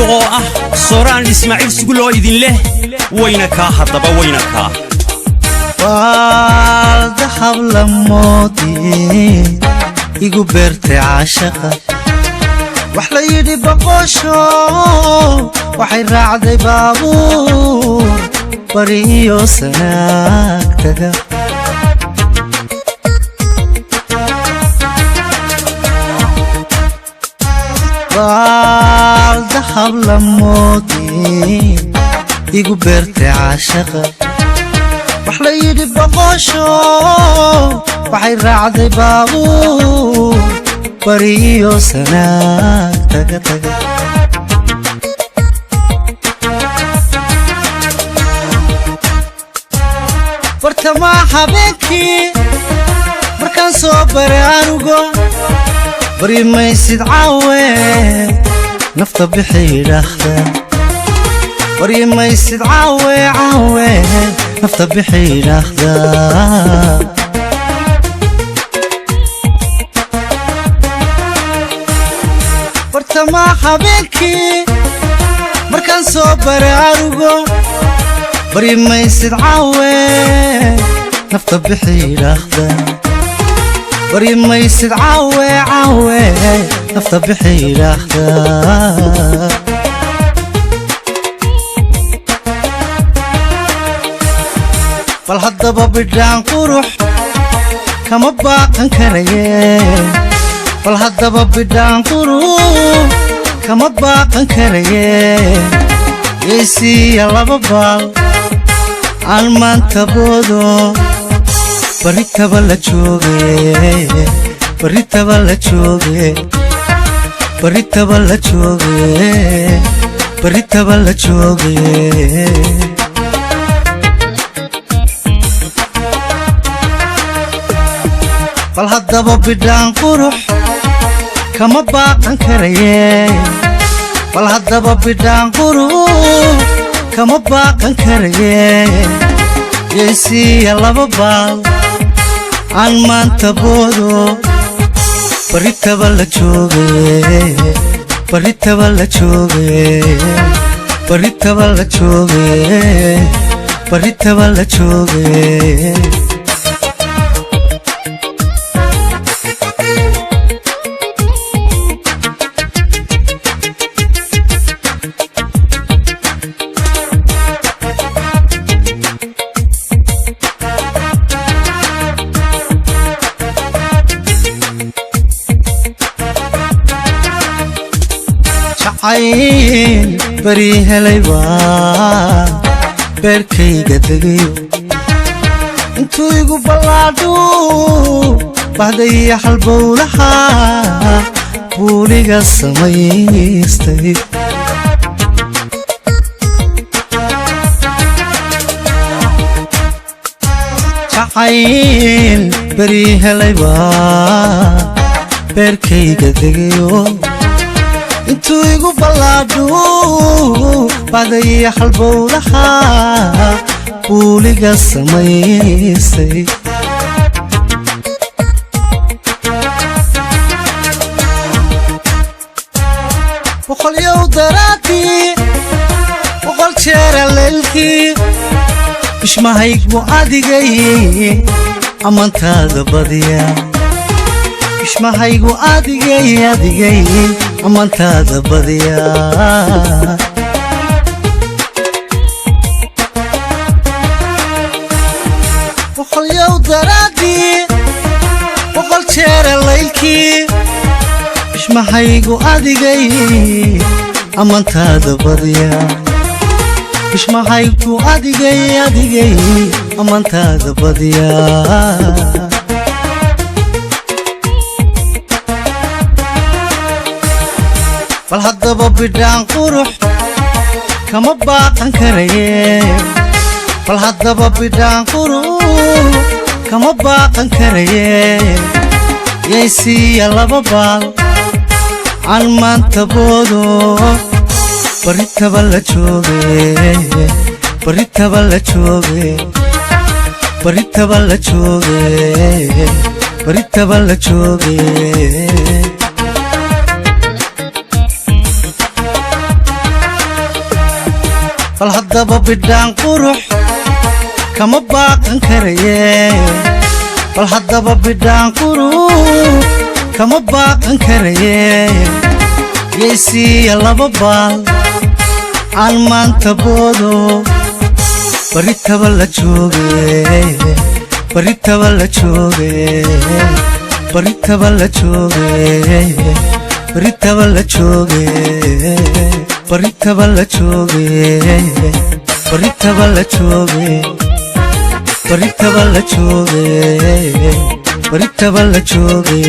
oo ah Sooraan Ismaaciil Sugulo idin leh waynaka hadaba waynaka dahab lamoodii igu beertay caashaqa wax la yidhi boqosho waxay raacday baabuur bari iyo sanaagtaga dahab lamoodii igu beertay caashaqa wax la yidhi boqosho waxay raacday baabuur bari iyo sanaagtaga taga bartamaha habeenkii markaan soo baray anugo bari maysid caawe nafta bixi yidhaahda bari maysid caawe caawe nafta bixi yidhaahda bartamaha habeenkii markaan soo baray anugo bari maysid caawe nafta bixi yidhaahda bari maysid caawe caawe nafta bixi yidhaahda bal haddaba bidhaan qurux kama baaqan karaye bal haddaba bidhaan qurux kama baaqan karaye yeesiya laba baal aan maanta boodo baritaba la jooge baritaba la jooge baritaba la jooge baritaba la jooge bal haddaba bidhaan qurux kama baaqan karaye bal haddaba bidhaan qurux kama baaqan karaye yeesiya laba baal aan maanta boodo baritaba la jooge baritaba la jooge baritaba la jooge baritaba la jooge bari helay waa beerkayga degayo intuu igu ballaadho bahday halbowlaha buuliga samaystay jacayl bari helay waa beerkayga degayo intuu igu ballaadho bahday halbowlaha buuliga samaystay boqol yow daraadii boqol jeera leylkii ishmahaygu adigay ammaantaada badiya ishmahaygu adigay adigay ammaantaada badiya boqol yow daraadii boqol jeera leylkii ishmahaygu adigay ammaantaada badiya ishmahaygu adigay adigay ammaantaada badiya bal haddaba bidhaan qurux kama baaqan karaye bal haddaba bidhaan qurux kama baaqan karaye yeesiya laba baal aan maanta boodo baritaba la jooge baritaba la jooge baritaba la jooge baritaba la jooge فالهضبة بدان قروح كما باقن كريه فالهضبة بدان قروح كما باقن كريه يسي يلا ببال عالمان تبودو بريتا بلا جوغي بريتا بلا جوغي بريتا بلا جوغي بريتا بلا جوغي بريتا بلا جوغي بريتا بلا جوغي بريتا بلا جوغي بريتا بلا جوغي